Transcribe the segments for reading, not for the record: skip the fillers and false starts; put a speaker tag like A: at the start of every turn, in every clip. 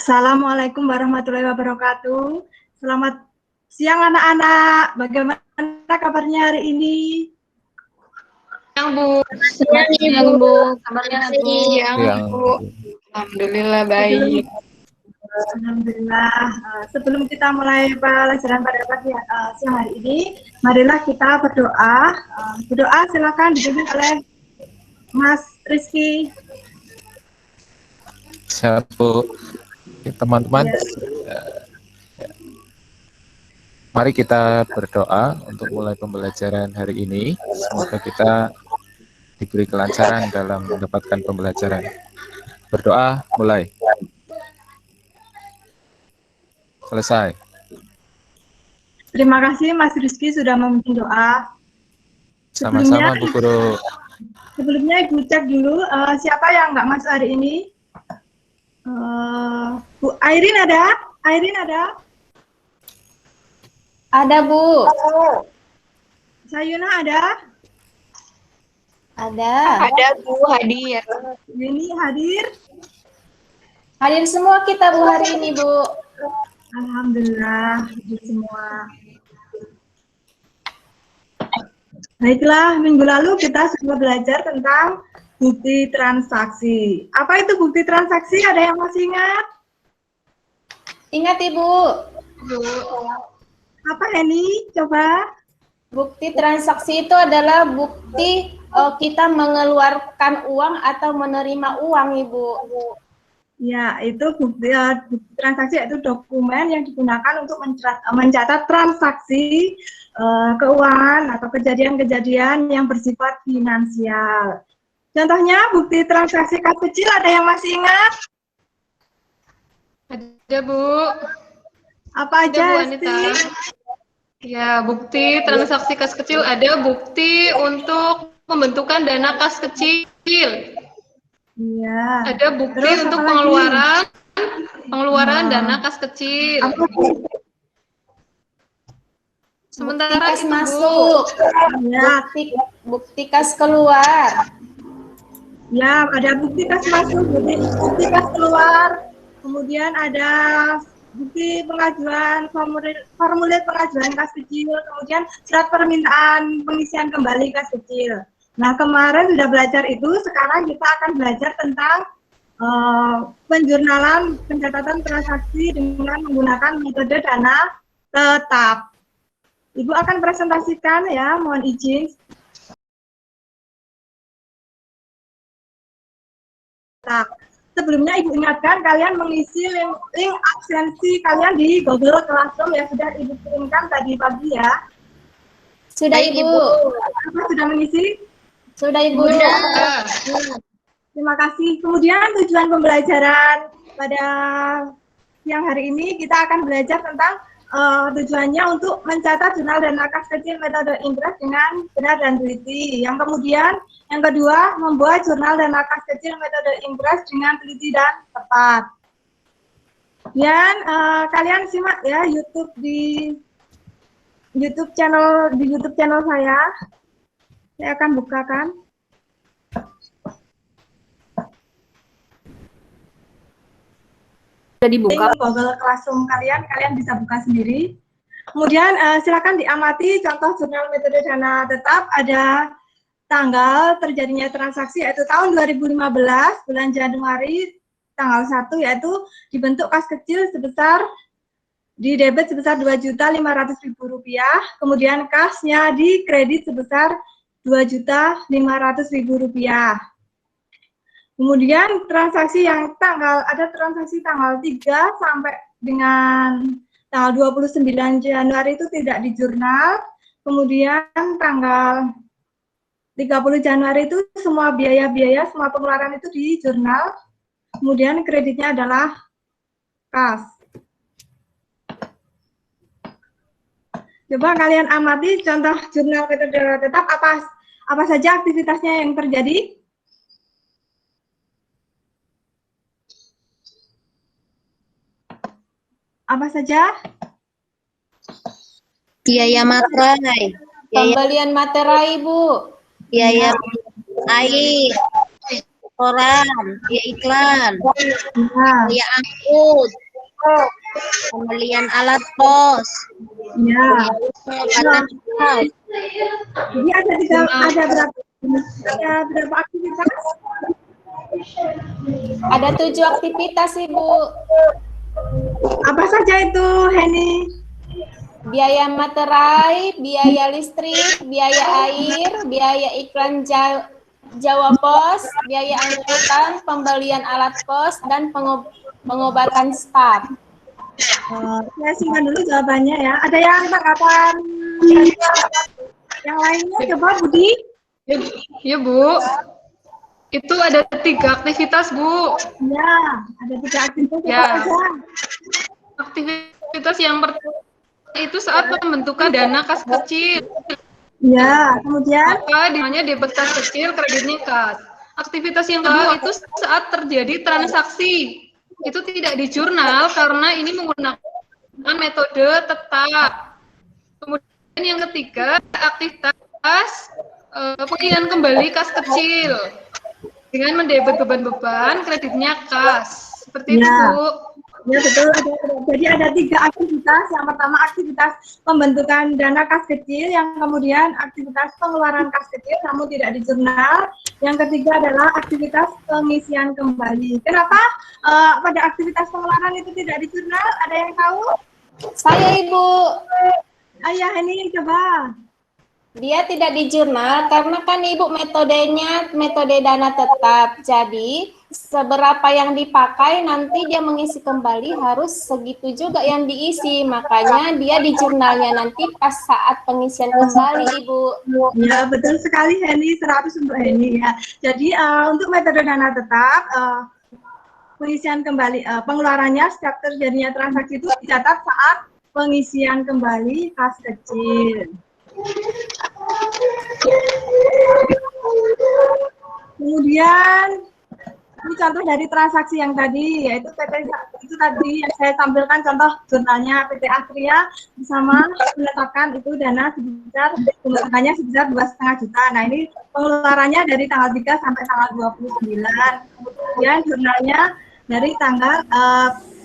A: Assalamualaikum warahmatullahi wabarakatuh. Selamat siang anak-anak. Bagaimana kabarnya hari ini?
B: Siang, Bu.
C: Selamat siang, Bu.
B: Kabarnya, Bu.
C: Siang,
B: Bu. Alhamdulillah baik.
A: Alhamdulillah. Sebelum kita mulai pelajaran pada siang hari ini, marilah kita berdoa. Berdoa silakan dipimpin oleh Mas Rizky.
D: Siap, Bu. Teman-teman, mari kita berdoa untuk mulai pembelajaran hari ini. Semoga kita diberi kelancaran dalam mendapatkan pembelajaran. Berdoa, mulai. Selesai.
A: Terima kasih Mas Rizky sudah memimpin doa.
D: Sama-sama, Bu Guru.
A: Sebelumnya Ibu cek dulu siapa yang nggak masuk hari ini. Bu Airin ada? Airin ada?
C: Ada, Bu.
A: Sayuna ada?
C: Ada.
B: Ada, Bu, hadir.
A: Yeni hadir?
C: Hadir semua kita, Bu, hari ini, Bu.
A: Alhamdulillah, hadir semua. Baiklah, minggu lalu kita sudah belajar tentang bukti transaksi. Apa itu bukti transaksi? Ada yang masih ingat?
C: Ingat, Ibu.
A: Apa ini? Coba.
C: Bukti transaksi itu adalah bukti kita mengeluarkan uang atau menerima uang, Ibu.
A: Ya, itu bukti transaksi yaitu dokumen yang digunakan untuk mencatat transaksi keuangan atau kejadian-kejadian yang bersifat finansial. Contohnya bukti transaksi kas kecil, ada yang masih ingat?
B: Ada, Bu.
A: Apa
B: Ada, Bu
A: aja,
B: Anita.
A: Esti?
B: Ya, bukti transaksi kas kecil ada bukti untuk pembentukan dana kas kecil.
A: Iya.
B: Ada bukti
A: Terus
B: untuk
A: apa lagi?
B: pengeluaran dana kas kecil.
A: Apa?
B: Sementara
C: Kas
B: itu, Bu.
C: masuk.
A: Ya,
C: Bukti kas keluar.
A: ya, ada bukti kas masuk, bukti kas keluar. Kemudian ada bukti pengajuan formulir pengajuan kas kecil, kemudian surat permintaan pengisian kembali kas kecil. Nah, kemarin sudah belajar itu, sekarang kita akan belajar tentang penjurnalan pencatatan transaksi dengan menggunakan metode dana tetap. Ibu akan presentasikan ya, mohon izin. Nah, sebelumnya Ibu ingatkan kalian mengisi link absensi kalian di Google Classroom yang sudah Ibu kirimkan tadi pagi ya.
C: Sudah, Ibu.
A: Apa sudah mengisi?
C: Sudah, Ibu.
A: Terima kasih. Kemudian tujuan pembelajaran pada siang hari ini kita akan belajar tentang tujuannya untuk mencatat jurnal dana kas kecil metode Inggris dengan benar dan teliti. Yang kemudian yang kedua, membuat jurnal dana kas kecil metode Inggris dengan teliti dan tepat. Dan kalian simak ya di YouTube channel saya. Saya akan bukakan.
C: Sudah dibuka.
A: Google Classroom kalian bisa buka sendiri. Kemudian silakan diamati contoh jurnal metode dana tetap. Ada tanggal terjadinya transaksi yaitu tahun 2015 bulan Januari tanggal 1 yaitu dibentuk kas kecil di debit sebesar Rp2.500.000, kemudian kasnya di kredit sebesar Rp2.500.000. Kemudian transaksi yang ada transaksi tanggal 3 sampai dengan tanggal 29 Januari itu tidak di jurnal. Kemudian tanggal 30 Januari itu semua biaya-biaya, semua pengeluaran itu di jurnal. Kemudian kreditnya adalah kas. Coba kalian amati contoh jurnal metode tetap apa saja aktivitasnya yang terjadi. Apa saja?
E: Biaya materai,
C: Pembelian materai, Bu.
E: biaya air, koran, biaya iklan,
A: Ya,
E: biaya angkut, pembelian alat pos,
A: ya.
E: pengobatan pos.
A: Jadi ada berapa aktivitas?
C: Ada 7 aktivitas, Ibu.
A: Apa saja itu, Heni?
C: Biaya materai, biaya listrik, biaya air, biaya iklan Jawa Pos, biaya angkutan, pembelian alat pos, dan pengobatan staf.
A: Saya simpan dulu jawabannya ya. Ada yang tanggapan yang lainnya? Coba Budi.
B: Ya, Bu. Itu ada 3 aktivitas, Bu.
A: Ya, ada 3 aktivitas.
B: Ya.
A: Apa saja?
B: Aktivitas yang pertama itu saat pembentukan dana kas kecil.
A: Ya, kemudian
B: Maka dimana debit kas kecil, kreditnya kas. Aktivitas yang kedua itu saat terjadi transaksi. Itu tidak di jurnal karena ini menggunakan metode tetap. Kemudian yang ketiga, aktivitas pengiriman kembali kas kecil dengan mendebit beban-beban, kreditnya kas. Seperti itu, Bu.
A: ya betul. Jadi ada 3 aktivitas. Yang pertama aktivitas pembentukan dana kas kecil, yang kemudian aktivitas pengeluaran kas kecil namun tidak di jurnal. Yang ketiga adalah aktivitas pengisian kembali. Kenapa pada aktivitas pengeluaran itu tidak di jurnal? Ada yang tahu?
C: Saya, Ibu.
A: Ayah ini coba.
C: Dia tidak di jurnal karena kan Ibu metodenya metode dana tetap. Jadi seberapa yang dipakai nanti dia mengisi kembali harus segitu juga yang diisi. Makanya dia di jurnalnya nanti pas saat pengisian kembali, Ibu.
A: Ya, betul sekali Heni, 100 untuk Heni ya. Jadi untuk metode dana tetap pengisian kembali pengeluarannya setiap terjadinya transaksi itu dicatat saat pengisian kembali kas kecil. Kemudian ini contoh dari transaksi yang tadi, yaitu itu tadi yang saya tampilkan contoh jurnalnya PT Astria bersama menetapkan itu dana sebesar pembentukannya sebesar 2,5 juta. Nah ini pengeluarannya dari tanggal 3 sampai tanggal 29. Kemudian jurnalnya dari tanggal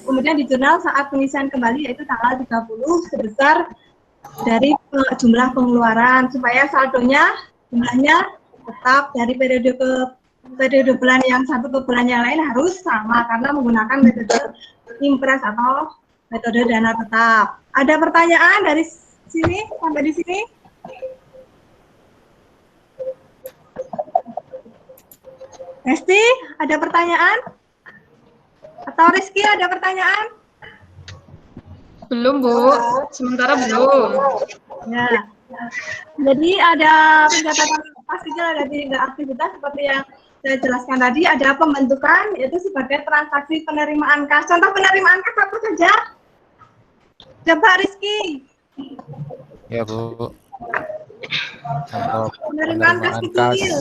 A: kemudian di jurnal saat pengisian kembali yaitu tanggal 30 sebesar dari jumlah pengeluaran supaya saldonya jumlahnya tetap dari periode bulan yang satu ke bulan yang lain harus sama karena menggunakan metode impres atau metode dana tetap. Ada pertanyaan dari sini sampai di sini? Esti, ada pertanyaan? Atau Rizky ada pertanyaan?
B: Belum, Bu. Sementara belum.
A: Ya. Jadi ada pencatatan kas kecil, ada 3 aktivitas seperti yang saya jelaskan tadi. Ada pembentukan yaitu sebagai transaksi penerimaan kas. Contoh penerimaan kas apa saja? Coba Rizky.
D: Ya, Bu. Contoh
A: Penerimaan kas kecil.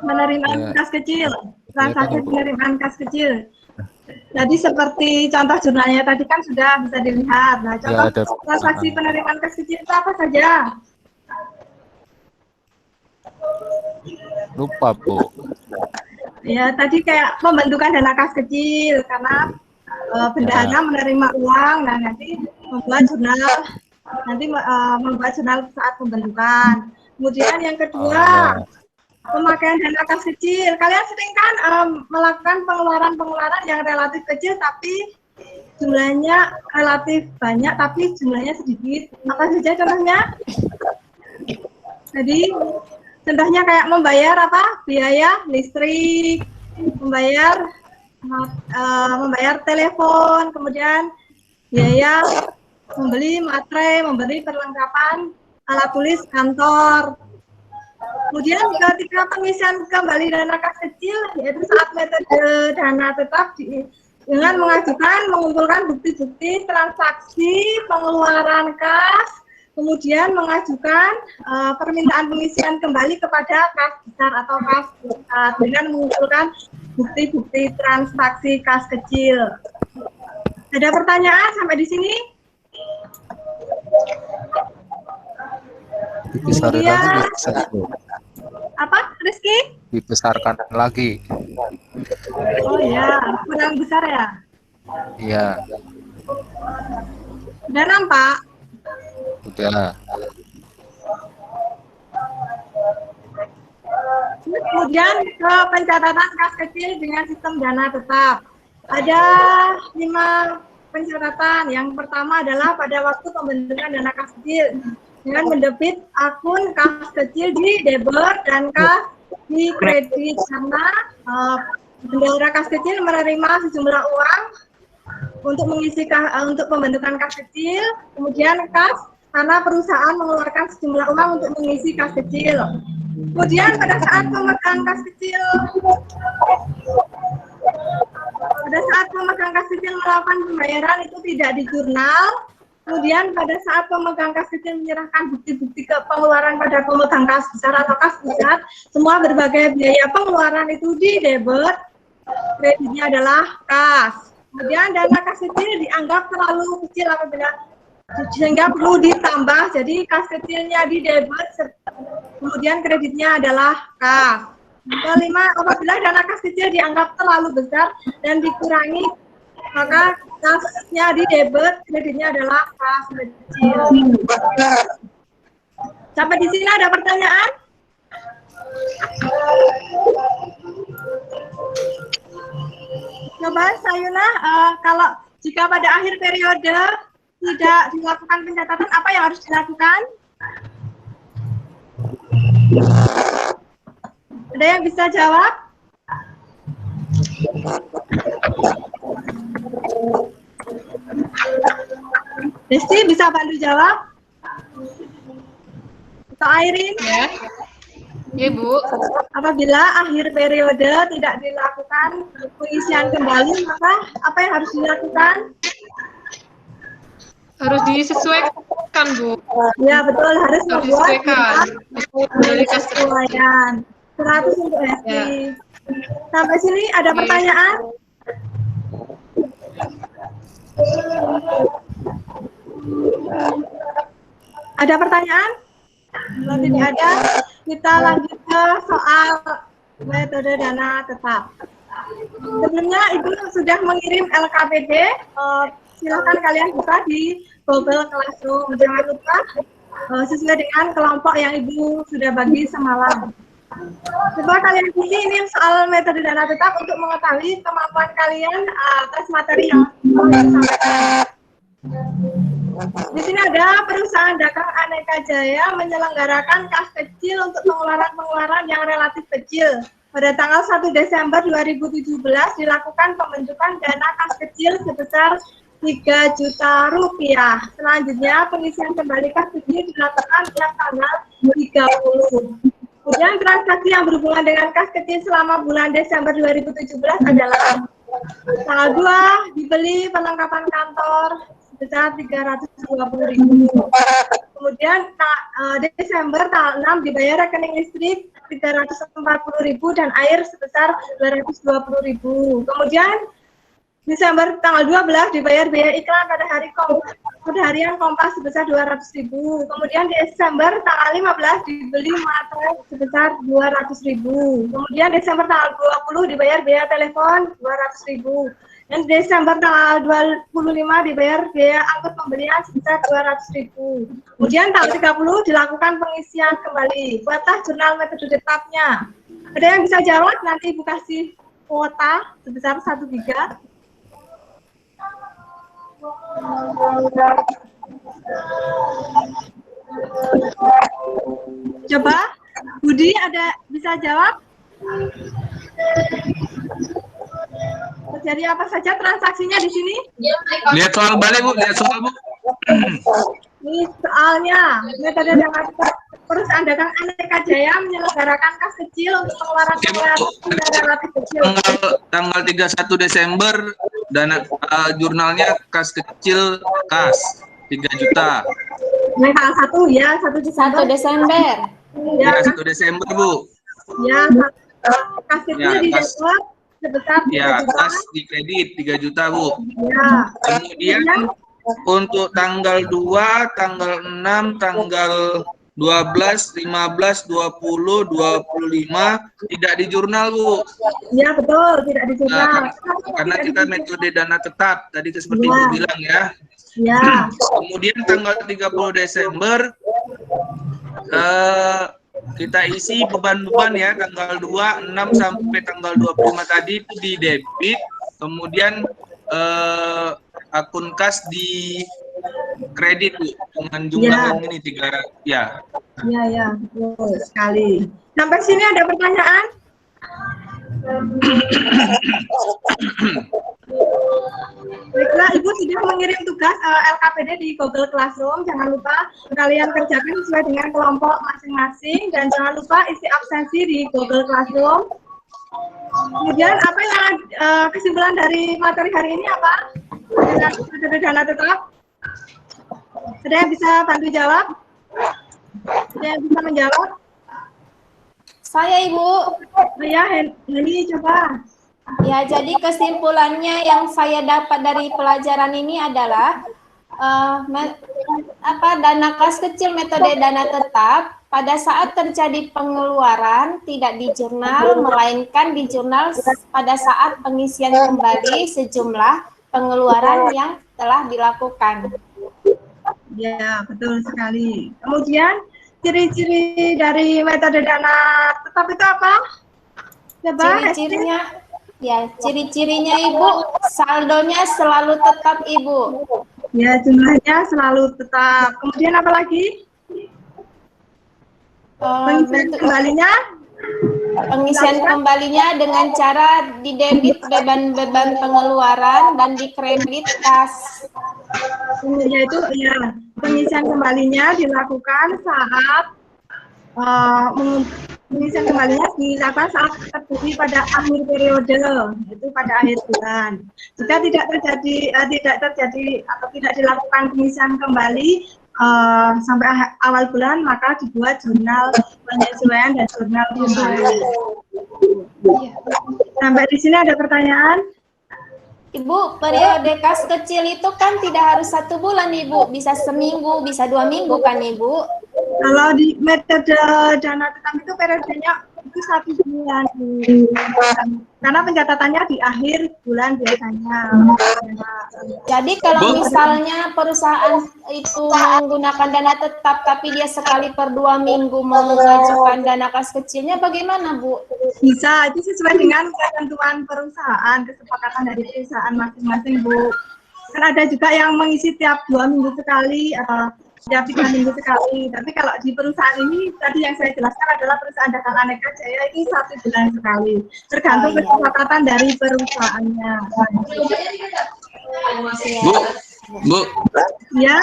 A: Penerimaan kas kecil. Transaksi penerimaan kas kecil. Jadi seperti contoh jurnalnya tadi kan sudah bisa dilihat. Nah, contoh transaksi penerimaan kas kecil itu apa saja?
D: Lupa, Bu.
A: Ya, tadi kayak pembentukan dana kas kecil karena bendahara menerima uang, nah nanti membuat jurnal, saat pembentukan. Kemudian yang kedua, pemakaian dana kas kecil. Kalian sering kan melakukan pengeluaran yang relatif kecil tapi jumlahnya relatif banyak tapi jumlahnya sedikit. Apa saja contohnya? Jadi contohnya kayak membayar biaya listrik, membayar telepon, kemudian biaya membeli materai, membeli perlengkapan alat tulis kantor. Kemudian ketika pengisian kembali dana kas kecil, yaitu saat metode dana tetap dengan mengumpulkan bukti-bukti transaksi pengeluaran kas, kemudian mengajukan permintaan pengisian kembali kepada kas besar atau kas pusat dengan mengumpulkan bukti-bukti transaksi kas kecil. Ada pertanyaan sampai di sini?
D: Bisa relasi bisa, Bu.
A: Apa, Rizky?
D: dibesarkan lagi.
A: Oh ya, kurang besar ya.
D: Iya,
A: Udah nampak?
D: udah.
A: Kemudian ke pencatatan kas kecil dengan sistem dana tetap. Ada 5 pencatatan. Yang pertama adalah pada waktu pembentukan dana kas kecil dengan mendebit akun kas kecil di debit dan kas di kredit, karena bendahara kas kecil menerima sejumlah uang untuk mengisi untuk pembentukan kas kecil. Kemudian kas karena perusahaan mengeluarkan sejumlah uang untuk mengisi kas kecil. Kemudian pada saat pemegang kas kecil melakukan pembayaran itu tidak di jurnal. Kemudian pada saat pemegang kas kecil menyerahkan bukti-bukti ke pengeluaran pada pemegang kas besar atau kas pusat, semua berbagai biaya pengeluaran itu di debit, kreditnya adalah kas. Kemudian dana kas kecil dianggap terlalu kecil apabila sehingga perlu ditambah, jadi kas kecilnya di debit, kemudian kreditnya adalah kas. Kelima, apabila dana kas kecil dianggap terlalu besar dan dikurangi, maka kasnya di debit, kreditnya adalah kas kecil. Sampai di sini ada pertanyaan? Coba Sayuna, kalau jika pada akhir periode tidak dilakukan pencatatan, apa yang harus dilakukan? Ada yang bisa jawab? Desti bisa bantu jawab? Atau Airin?
B: Ya. Ya, Bu.
A: Apabila akhir periode tidak dilakukan pengisian kembali, maka apa yang harus dilakukan?
B: Harus disesuaikan, Bu.
A: Ya, betul, harus membuat
B: Disesuaikan. Dari kas
A: penyesuaian. 100 untuk Esti.
B: Ya.
A: Sampai sini ada pertanyaan? Ada pertanyaan? Kalau tidak ada, kita lanjut ke soal metode dana tetap. Sebelumnya Ibu sudah mengirim LKPD, silakan kalian buka di Google Classroom. Jangan lupa sesuai dengan kelompok yang Ibu sudah bagi semalam. Coba kalian isi ini soal metode dana tetap untuk mengetahui kemampuan kalian atas materi yang disampaikan. Di sini ada perusahaan dagang Aneka Jaya menyelenggarakan kas kecil untuk pengeluaran-pengeluaran yang relatif kecil. Pada tanggal 1 Desember 2017 dilakukan pembentukan dana kas kecil sebesar 3 juta rupiah. Selanjutnya pengisian kembali kas kecil dilakukan tiap tanggal 30. Kemudian transaksi yang berhubungan dengan kas kecil selama bulan Desember 2017 adalah tanggal 2 dibeli perlengkapan kantor sebesar 320.000. Kemudian Desember tanggal 6 dibayar rekening listrik 340.000 dan air sebesar 220.000. Kemudian Desember tanggal 12 dibayar biaya iklan pada harian Kompas sebesar 200.000. Kemudian Desember tanggal 15 dibeli materai sebesar 200.000. Kemudian Desember tanggal 20 dibayar biaya telepon 200.000. Dan Desember tanggal 25 dibayar biaya angkut pembelian sebesar 200.000. Kemudian tanggal 30 dilakukan pengisian kembali. Buatlah jurnal metode tetapnya. Ada yang bisa jawab? Nanti Ibu kasih kuota sebesar 1 giga. Coba, Budi ada bisa jawab? Terjadi apa saja transaksinya di sini?
F: Lihat soal balik, Bu. Lihat soal, Bu.
A: Ini soalnya metode dana perusahaan dagang Aneka Jaya menyelenggarakan kas kecil untuk pengeluaran relatif kecil.
F: Tanggal 31 Desember dana jurnalnya kas kecil kas 3 juta.
A: Nah, tanggal 1 ya, 1
C: Desember.
F: Ya, 1 Desember, Bu.
A: Ya, kas kecil
F: Ya,
A: di
F: kas-
A: Depok sebesar 3
F: Ya,
A: juta.
F: kas di kredit 3 juta, Bu.
A: Ya.
F: Kemudian untuk tanggal 2, tanggal 6, tanggal 12, 15, 20, 25 tidak di jurnal, Bu.
A: Ya betul, tidak di jurnal.
F: Karena kita metode dana tetap, tadi seperti
A: Ya.
F: Ibu bilang ya.
A: Ya,
F: Kemudian tanggal 30 Desember kita isi beban-beban ya, tanggal 2, 6 sampai tanggal 25 tadi itu di debit, kemudian akun kas di kredit, Bu, dengan jumlah
A: Ya.
F: yang ini 300 ya.
A: ya, betul sekali. Sampai sini ada pertanyaan? Baiklah, Ibu sudah mengirim tugas LKPD di Google Classroom. Jangan lupa kalian kerjakan sesuai dengan kelompok masing-masing dan jangan lupa isi absensi di Google Classroom. Kemudian apa yang kesimpulan dari materi hari ini apa? Metode dana tetap. Ada yang bisa bantu jawab? Ada yang bisa menjawab?
C: Saya, Ibu.
A: Ya, Heni coba.
C: Ya, jadi kesimpulannya yang saya dapat dari pelajaran ini adalah dana kas kecil metode dana tetap pada saat terjadi pengeluaran tidak di jurnal melainkan di jurnal pada saat pengisian kembali sejumlah pengeluaran yang telah dilakukan.
A: Ya, betul sekali. Kemudian ciri-ciri dari metode dana tetap itu apa? Coba.
C: Ciri-cirinya, ya, ciri-cirinya Ibu, saldonya selalu tetap Ibu.
A: Ya, jumlahnya selalu tetap. Kemudian apa lagi? Pengisian kembalinya?
C: Pengisian kembalinya dengan cara didebit beban-beban pengeluaran dan dikredit kas.
A: Yaitu ya, pengisian kembalinya dilakukan saat pengisian kembalinya dilakukan saat terjadi pada akhir periode, itu pada akhir bulan. Jika tidak terjadi atau tidak dilakukan pengisian kembali sampai awal bulan, maka dibuat jurnal penyesuaian dan jurnal kembali. Sampai di sini ada pertanyaan?
C: Ibu, periode kas kecil itu kan tidak harus 1 bulan, Ibu. Bisa seminggu, bisa 2 minggu kan, Ibu?
A: Kalau di metode dana tetap itu periodenya itu 1 bulan. Karena pencatatannya di akhir bulan biasanya.
C: Jadi kalau misalnya perusahaan itu menggunakan dana tetap, tapi dia sekali per 2 minggu mengajukan dana kas kecilnya, bagaimana, Bu?
A: Bisa, itu sesuai dengan ketentuan perusahaan, kesepakatan dari perusahaan masing-masing, Bu. Kan ada juga yang mengisi tiap 2 minggu sekali atau tiap 3 minggu sekali. Tapi kalau di perusahaan ini, tadi yang saya jelaskan adalah perusahaan Dagang Aneka Jaya ini 1 bulan sekali. Tergantung kesepakatan dari perusahaannya.
F: Bu,
A: Ya,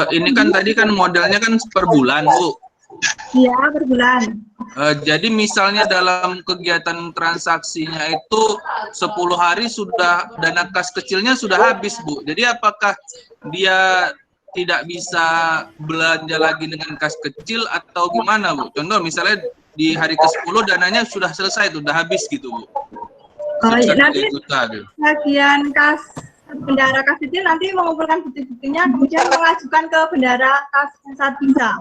F: ini kan tadi kan modelnya kan per bulan, Bu.
A: iya per bulan.
F: Jadi misalnya dalam kegiatan transaksinya itu 10 hari sudah dana kas kecilnya sudah habis, Bu. Jadi apakah dia tidak bisa belanja lagi dengan kas kecil atau gimana, Bu? Contoh misalnya di hari ke-10 dananya sudah selesai, sudah habis gitu, Bu.
A: Nanti
F: juta, gitu.
A: bagian bendara kas kecil nanti mengumpulkan bukti-buktinya, kemudian mengajukan ke bendara kas saat bisa.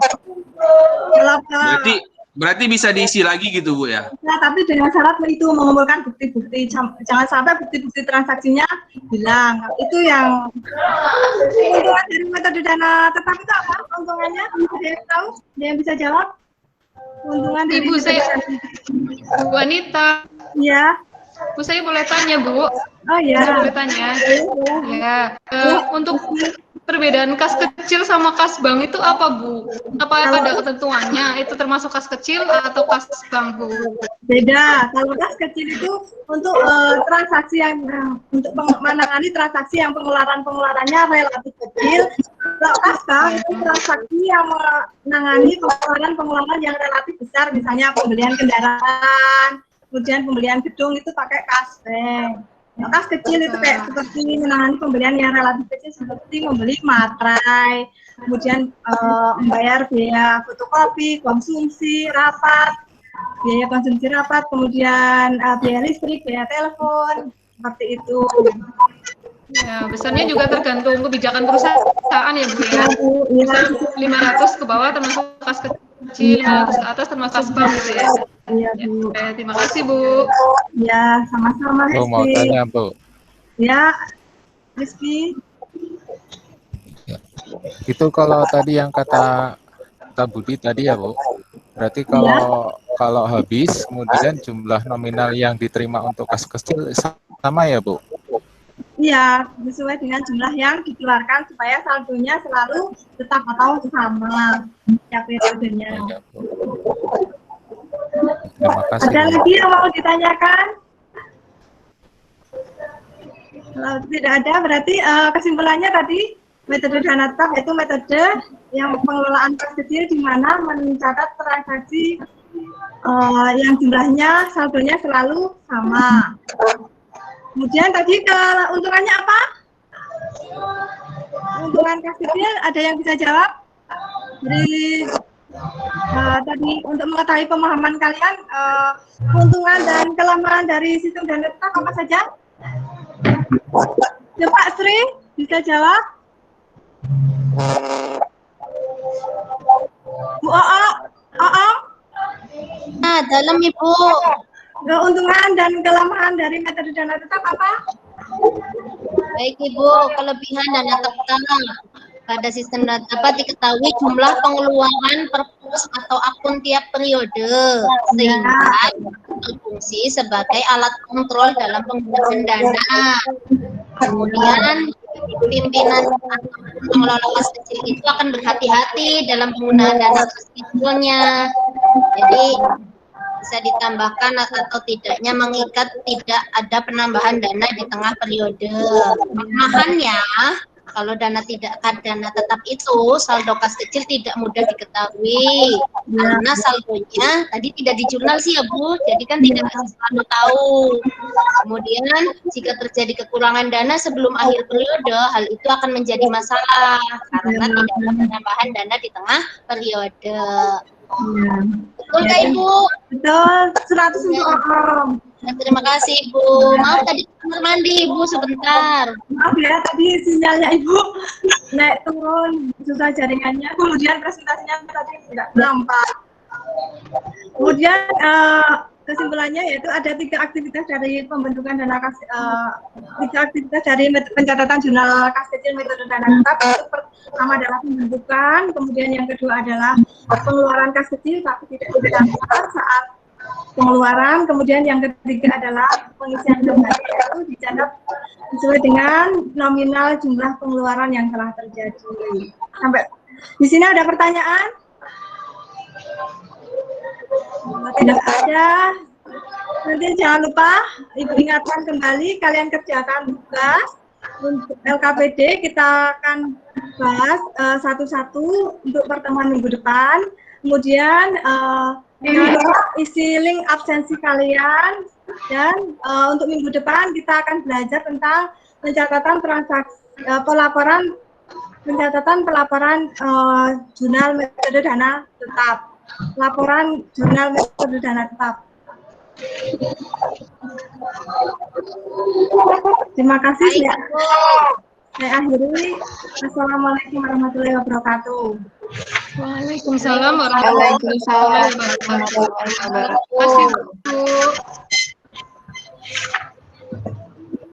F: Berarti bisa diisi lagi gitu, Bu ya?
A: Nah, tapi dengan syarat itu mengumpulkan bukti-bukti, jangan sampai bukti-bukti transaksinya hilang. Itu yang keuntungan dari metode dana tetap itu apa? Keuntungannya ada yang tahu? Ada yang bisa jawab? Keuntungan dari
B: Ibu, saya Bu Anita.
A: Ya.
B: Bu, saya boleh tanya, Bu?
A: Oh ya.
B: Saya boleh tanya? Ya. Untuk perbedaan kas kecil sama kas bank itu apa, Bu? Apa ada ketentuannya? Itu termasuk kas kecil atau kas bank, Bu?
A: Beda. Kalau kas kecil itu untuk transaksi yang untuk menangani transaksi yang pengeluarannya relatif kecil. Kalau kas bank itu transaksi yang menangani pengeluaran yang relatif besar, misalnya pembelian kendaraan, kemudian pembelian gedung itu pakai kas bank. Kas kecil itu kayak seperti menangani pembelian yang relatif kecil seperti membeli materai, kemudian membayar biaya fotokopi, konsumsi, rapat, biaya konsumsi rapat, kemudian biaya listrik, biaya telepon, seperti itu.
B: Ya, besarnya juga tergantung kebijakan perusahaan ya, Bu ya.
A: Ya,
B: Misal 500 ke bawah termasuk kas kecil. kecil, menengah ke atas termasuk spam gitu ya.
A: Iya,
B: Ya,
A: Bu.
B: oke, terima kasih Bu.
A: Ya, sama-sama,
D: Bu mau
A: Rizky.
D: tanya Bu.
A: Ya, Rizky.
D: Itu kalau tadi yang kata Budi tadi ya Bu, berarti kalau habis kemudian jumlah nominal yang diterima untuk kas kecil sama ya Bu?
A: Iya, sesuai dengan jumlah yang dikeluarkan supaya saldonya selalu tetap atau sama ya periodenya.
D: Ya, Bu. Terima kasih
A: Ada
D: Bu.
A: lagi yang mau ditanyakan? Kalau tidak ada, berarti kesimpulannya tadi metode dana tetap yaitu metode yang pengelolaan kas kecil di mana mencatat transaksi yang jumlahnya saldonya selalu sama. Kemudian tadi keuntungannya apa? Keuntungan kas kecil ada yang bisa jawab? Beri tadi untuk mengetahui pemahaman kalian keuntungan dan kelemahan dari sistem dana tetap apa saja? Pak Sri bisa jawab? Bu Oo?
E: Nah, dalam Ibu.
A: Keuntungan dan kelemahan dari metode dana tetap apa?
E: Baik Ibu, kelebihan dana tetap pada sistem dana dapat diketahui jumlah pengeluaran per pos atau akun tiap periode sehingga berfungsi sebagai alat kontrol dalam penggunaan dana. Kemudian pimpinan atau pengelola kas kecil itu akan berhati-hati dalam penggunaan dana kas kecilnya. Jadi bisa ditambahkan atau tidaknya mengikat tidak ada penambahan dana di tengah periode. Kelemahannya, kalau dana tetap itu saldo kas kecil tidak mudah diketahui karena saldonya tadi tidak di jurnal sih ya Bu, jadi kan tidak selalu tahu. Kemudian jika terjadi kekurangan dana sebelum akhir periode, hal itu akan menjadi masalah karena tidak ada penambahan dana di tengah periode. Betul nggak Ibu?
A: Betul, 100 untuk Om.
E: Terima kasih Ibu. Maaf tadi kamar mandi Ibu sebentar.
A: Maaf ya, tadi sinyalnya Ibu naik turun, susah jaringannya. Kemudian presentasinya tadi tidak nampak. Kemudian kesimpulannya yaitu ada 3 aktivitas dari pembentukan dana kas, 3 aktivitas dari pencatatan jurnal kas kecil metode dana tetap. Pertama adalah pembentukan, kemudian yang kedua adalah pengeluaran kas kecil tapi tidak dicatat saat pengeluaran, kemudian yang ketiga adalah pengisian kembali yaitu dicatat sesuai dengan nominal jumlah pengeluaran yang telah terjadi. Sampai di sini ada pertanyaan? Tidak ada. Nanti jangan lupa Ibu ingatkan kembali kalian kerjakan tugas untuk LKPD. Kita akan bahas satu-satu untuk pertemuan minggu depan. Kemudian jangan lupa isi link absensi kalian dan untuk minggu depan kita akan belajar tentang pencatatan transaksi pelaporan jurnal metode dana tetap. Laporan jurnal metode dana tetap. Terima kasih. Saya akhiri. Assalamualaikum warahmatullahi wabarakatuh.
B: Waalaikumsalam warahmatullahi wabarakatuh. Terima kasih Bu.